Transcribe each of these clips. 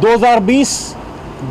2020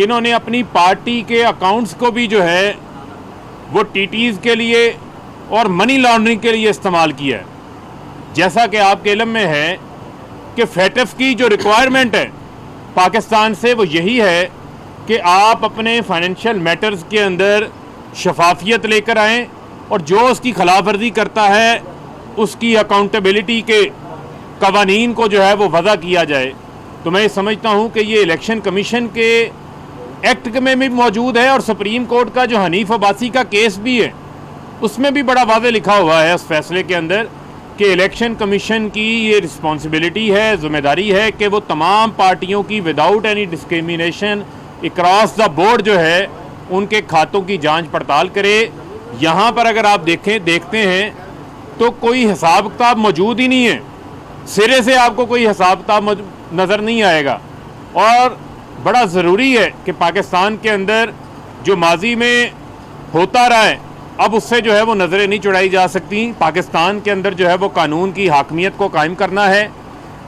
کہ انہوں نے اپنی پارٹی کے اکاؤنٹس کو بھی جو ہے وہ ٹیٹیز کے لیے اور منی لانڈرنگ کے لیے استعمال کیا ہے. جیسا کہ آپ کے علم میں ہے کہ فیٹف کی جو ریکوائرمنٹ ہے پاکستان سے وہ یہی ہے کہ آپ اپنے فائنینشیل میٹرز کے اندر شفافیت لے کر آئیں اور جو اس کی خلاف ورزی کرتا ہے اس کی اکاؤنٹیبلٹی کے قوانین کو جو ہے وہ وضع کیا جائے. تو میں سمجھتا ہوں کہ یہ الیکشن کمیشن کے ایکٹ میں بھی موجود ہے اور سپریم کورٹ کا جو حنیف عباسی کا کیس بھی ہے اس میں بھی بڑا واضح لکھا ہوا ہے اس فیصلے کے اندر کہ الیکشن کمیشن کی یہ رسپانسبلٹی ہے, ذمہ داری ہے کہ وہ تمام پارٹیوں کی without any discrimination across the board جو ہے ان کے کھاتوں کی جانچ پڑتال کرے. یہاں پر اگر آپ دیکھتے ہیں تو کوئی حساب کتاب موجود ہی نہیں ہے, سرے سے آپ کو کوئی حساب کتاب نظر نہیں آئے گا. اور بڑا ضروری ہے کہ پاکستان کے اندر جو ماضی میں ہوتا رہا ہے اب اس سے جو ہے وہ نظریں نہیں چڑھائی جا سکتی. پاکستان کے اندر جو ہے وہ قانون کی حاکمیت کو قائم کرنا ہے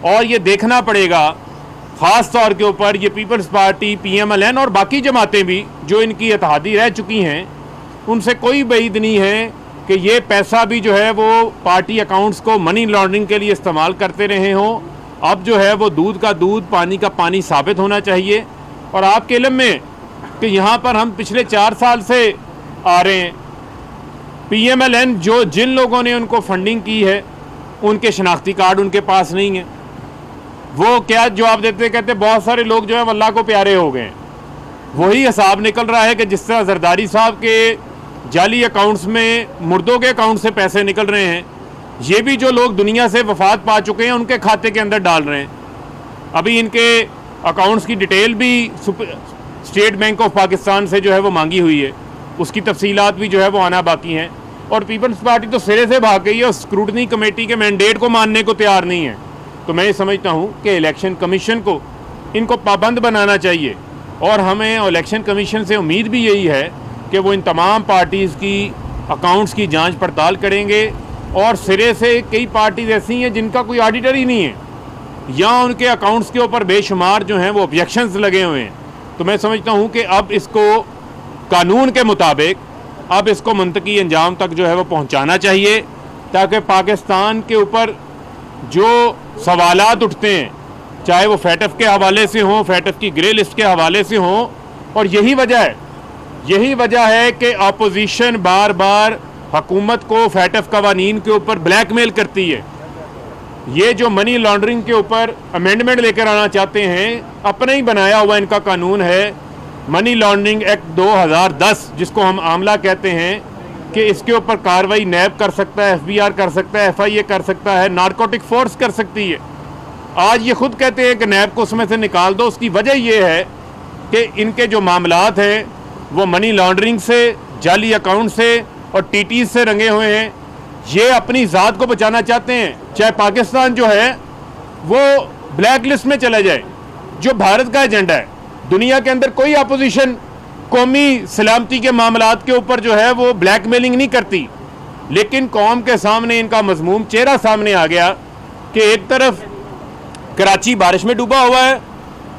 اور یہ دیکھنا پڑے گا خاص طور کے اوپر یہ پیپلز پارٹی, PMLN اور باقی جماعتیں بھی جو ان کی اتحادی رہ چکی ہیں ان سے کوئی بعید نہیں ہے کہ یہ پیسہ بھی جو ہے وہ پارٹی اکاؤنٹس کو منی لانڈرنگ کے لیے استعمال کرتے رہے ہوں. اب جو ہے وہ دودھ کا دودھ پانی کا پانی ثابت ہونا چاہیے. اور آپ کے علم میں کہ یہاں پر ہم پچھلے 4 سال سے آ رہے ہیں, PMLN جن لوگوں نے ان کو فنڈنگ کی ہے ان کے شناختی کارڈ ان کے پاس نہیں ہیں. وہ کیا جواب دیتے, کہتے بہت سارے لوگ جو ہیں اللہ کو پیارے ہو گئے ہیں. وہی حساب نکل رہا ہے کہ جس طرح زرداری صاحب کے جعلی اکاؤنٹس میں مردوں کے اکاؤنٹ سے پیسے نکل رہے ہیں, یہ بھی جو لوگ دنیا سے وفات پا چکے ہیں ان کے کھاتے کے اندر ڈال رہے ہیں. ابھی ان کے اکاؤنٹس کی ڈیٹیل بھی اسٹیٹ بینک آف پاکستان سے جو ہے وہ مانگی ہوئی ہے, اس کی تفصیلات بھی جو ہے وہ آنا باقی ہیں. اور پیپلز پارٹی تو سرے سے بھاگ گئی ہے اور اسکروٹنی کمیٹی کے مینڈیٹ کو ماننے کو تیار نہیں ہے. تو میں یہ سمجھتا ہوں کہ الیکشن کمیشن کو ان کو پابند بنانا چاہیے اور ہمیں الیکشن کمیشن سے امید بھی یہی ہے کہ وہ ان تمام پارٹیز کی اکاؤنٹس کی جانچ پڑتال کریں گے. اور سرے سے کئی پارٹیز ایسی ہیں جن کا کوئی آڈیٹر ہی نہیں ہے یا ان کے اکاؤنٹس کے اوپر بے شمار جو ہیں وہ آبجیکشنز لگے ہوئے ہیں. تو میں سمجھتا ہوں کہ اب اس کو قانون کے مطابق اب اس کو منطقی انجام تک جو ہے وہ پہنچانا چاہیے تاکہ پاکستان کے اوپر جو سوالات اٹھتے ہیں چاہے وہ فیٹف کے حوالے سے ہوں, فیٹف کی گرے لسٹ کے حوالے سے ہوں, اور یہی وجہ ہے کہ اپوزیشن بار بار حکومت کو فیٹف قوانین کے اوپر بلیک میل کرتی ہے. یہ جو منی لانڈرنگ کے اوپر امینڈمنٹ لے کر آنا چاہتے ہیں, اپنا ہی بنایا ہوا ان کا قانون ہے منی لانڈرنگ ایکٹ 2010 جس کو ہم عاملہ کہتے ہیں, کہ اس کے اوپر کاروائی نیب کر سکتا ہے, FBR کر سکتا ہے, FIA کر سکتا ہے, نارکوٹک فورس کر سکتی ہے. آج یہ خود کہتے ہیں کہ نیب کو اس میں سے نکال دو. اس کی وجہ یہ ہے کہ ان کے جو معاملات ہیں وہ منی لانڈرنگ سے, جعلی اکاؤنٹ سے اور TTs سے رنگے ہوئے ہیں. یہ اپنی ذات کو بچانا چاہتے ہیں, چاہے پاکستان جو ہے وہ بلیک لسٹ میں چلا جائے, جو بھارت کا ایجنڈا ہے. دنیا کے اندر کوئی اپوزیشن قومی سلامتی کے معاملات کے اوپر جو ہے وہ بلیک میلنگ نہیں کرتی, لیکن قوم کے سامنے ان کا مذموم چہرہ سامنے آ گیا کہ ایک طرف کراچی بارش میں ڈوبا ہوا ہے,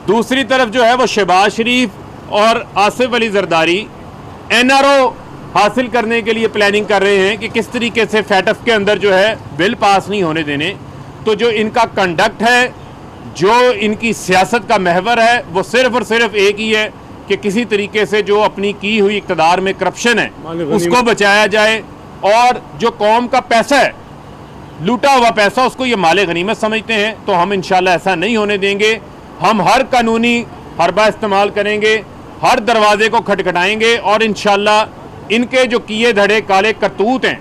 دوسری طرف جو ہے وہ شہباز شریف اور آصف علی زرداری NRO حاصل کرنے کے لیے پلاننگ کر رہے ہیں کہ کس طریقے سے فیٹف کے اندر جو ہے بل پاس نہیں ہونے دینے. تو جو ان کا کنڈکٹ ہے, جو ان کی سیاست کا محور ہے, وہ صرف اور صرف ایک ہی ہے کہ کسی طریقے سے جو اپنی کی ہوئی اقتدار میں کرپشن ہے اس کو بچایا جائے, اور جو قوم کا پیسہ ہے, لوٹا ہوا پیسہ, اس کو یہ مال غنیمت سمجھتے ہیں. تو ہم انشاءاللہ ایسا نہیں ہونے دیں گے. ہم ہر قانونی حربہ استعمال کریں گے, ہر دروازے کو کھٹکھٹائیں گے, اور انشاءاللہ ان کے جو کیے دھڑے کالے کرتوت ہیں,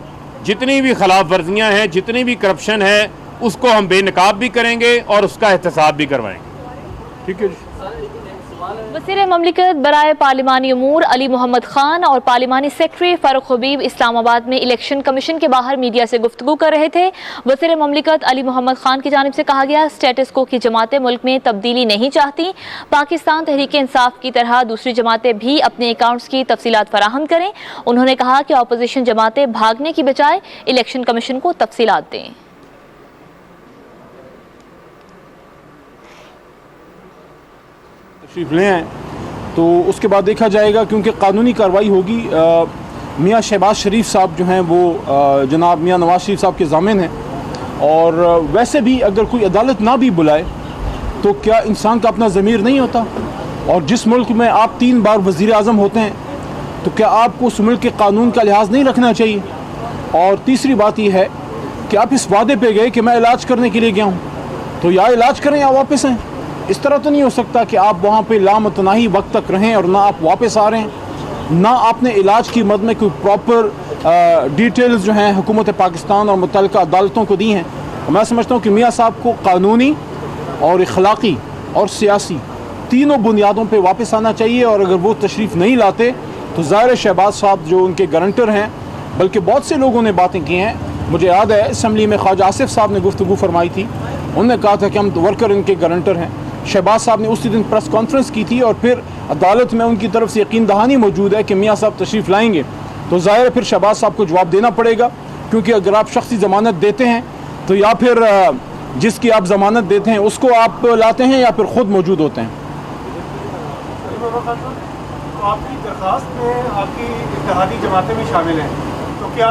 جتنی بھی خلاف ورزیاں ہیں, جتنی بھی کرپشن ہے, اس کو ہم بے نقاب بھی کریں گے اور اس کا احتساب بھی کروائیں گے. ٹھیک ہے جی. وزیر مملکت برائے پارلیمانی امور علی محمد خان اور پارلیمانی سیکرٹری فاروق حبیب اسلام آباد میں الیکشن کمیشن کے باہر میڈیا سے گفتگو کر رہے تھے. وزیر مملکت علی محمد خان کی جانب سے کہا گیا اسٹیٹس کو کی جماعتیں ملک میں تبدیلی نہیں چاہتی. پاکستان تحریک انصاف کی طرح دوسری جماعتیں بھی اپنے اکاؤنٹس کی تفصیلات فراہم کریں. انہوں نے کہا کہ اپوزیشن جماعتیں بھاگنے کی بجائے الیکشن کمیشن کو تفصیلات دیں. تشریف لے آئیں. تو اس کے بعد دیکھا جائے گا، کیونکہ قانونی کارروائی ہوگی۔ میاں شہباز شریف صاحب جو ہیں وہ جناب میاں نواز شریف صاحب کے ضامن ہیں، اور ویسے بھی اگر کوئی عدالت نہ بھی بلائے تو کیا انسان کا اپنا ضمیر نہیں ہوتا؟ اور جس ملک میں آپ 3 بار وزیر اعظم ہوتے ہیں تو کیا آپ کو اس ملک کے قانون کا لحاظ نہیں رکھنا چاہیے؟ اور تیسری بات یہ ہے کہ آپ اس وعدے پہ گئے کہ میں علاج کرنے کے لیے گیا ہوں، تو یا علاج کریں یا واپس آئیں۔ اس طرح تو نہیں ہو سکتا کہ آپ وہاں پہ لامتناہی وقت تک رہیں اور نہ آپ واپس آ رہے ہیں، نہ آپ نے علاج کی مد میں کوئی پراپر ڈیٹیلز جو ہیں حکومت پاکستان اور متعلقہ عدالتوں کو دی ہیں۔ میں سمجھتا ہوں کہ میاں صاحب کو قانونی اور اخلاقی اور سیاسی تینوں بنیادوں پہ واپس آنا چاہیے، اور اگر وہ تشریف نہیں لاتے تو ظاہر شہباز صاحب جو ان کے گارنٹر ہیں، بلکہ بہت سے لوگوں نے باتیں کی ہیں، مجھے یاد ہے اسمبلی میں خواجہ آصف صاحب نے گفتگو فرمائی تھی، انہوں نے کہا تھا کہ ہم ورکر ان کے گارنٹر ہیں۔ شہباز صاحب نے اسی دن پریس کانفرنس کی تھی، اور پھر عدالت میں ان کی طرف سے یقین دہانی موجود ہے کہ میاں صاحب تشریف لائیں گے، تو ظاہر ہے پھر شہباز صاحب کو جواب دینا پڑے گا، کیونکہ اگر آپ شخصی ضمانت دیتے ہیں تو یا پھر جس کی آپ ضمانت دیتے ہیں اس کو آپ لاتے ہیں یا پھر خود موجود ہوتے ہیں۔ آپ کی درخواست میں آپ کی اتحادی جماعتیں بھی شامل ہیں، تو کیا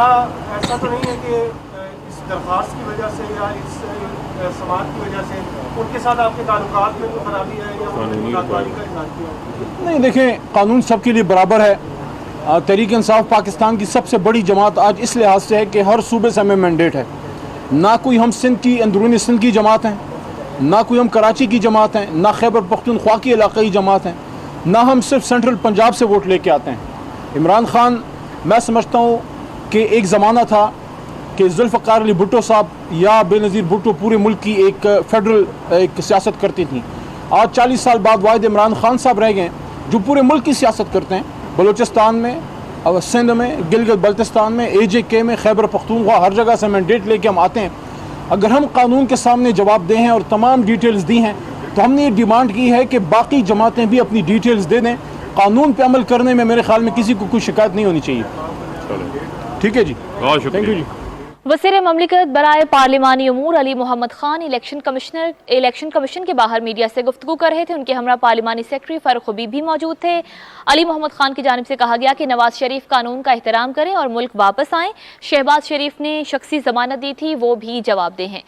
ایسا تو نہیں ہے کہ اس درخواست کی وجہ سے یا اس سماعت کی وجہ سے ان کے ساتھ آپ کے تعلقات میں کوئی خرابی ہے یا ان کی مددگاری کا اظہار کیا؟ نہیں، دیکھیں قانون سب کے لیے برابر ہے۔ تحریک انصاف پاکستان کی سب سے بڑی جماعت آج اس لحاظ سے ہے کہ ہر صوبے سے ہمیں مینڈیٹ ہے، نہ کوئی ہم سندھ کی اندرونی سندھ کی جماعت ہیں، نہ کوئی ہم کراچی کی جماعت ہیں، نہ خیبر پختونخوا کی علاقائی جماعت ہیں، نہ ہم صرف سینٹرل پنجاب سے ووٹ لے کے آتے ہیں۔ عمران خان، میں سمجھتا ہوں کہ ایک زمانہ تھا کہ ذوالفقار علی بھٹو صاحب یا بے نظیر بھٹو پورے ملک کی ایک فیڈرل ایک سیاست کرتی تھیں۔ آج 40 سال بعد واحد عمران خان صاحب رہ گئے جو پورے ملک کی سیاست کرتے ہیں، بلوچستان میں، سندھ میں، گلگت بلتستان میں، AJK میں، خیبر پختونخوا، ہر جگہ سے مینڈیٹ لے کے ہم آتے ہیں۔ اگر ہم قانون کے سامنے جواب دے ہیں اور تمام ڈیٹیلز دی ہیں تو ہم نے یہ ڈیمانڈ کی ہے کہ باقی جماعتیں بھی اپنی ڈیٹیلز دے دیں۔ قانون پہ عمل کرنے میں میرے خیال میں کسی کو کوئی شکایت نہیں ہونی چاہیے۔ ٹھیک ہے جی، بہت تھینک یو شکریہ۔ جی۔ وزیر مملکت برائے پارلیمانی امور علی محمد خان الیکشن کمیشن کے باہر میڈیا سے گفتگو کر رہے تھے۔ ان کے ہمراہ پارلیمانی سیکرٹری فاروق حبیب بھی موجود تھے۔ علی محمد خان کی جانب سے کہا گیا کہ نواز شریف قانون کا احترام کریں اور ملک واپس آئیں۔ شہباز شریف نے شخصی ضمانت دی تھی، وہ بھی جواب دہ ہیں۔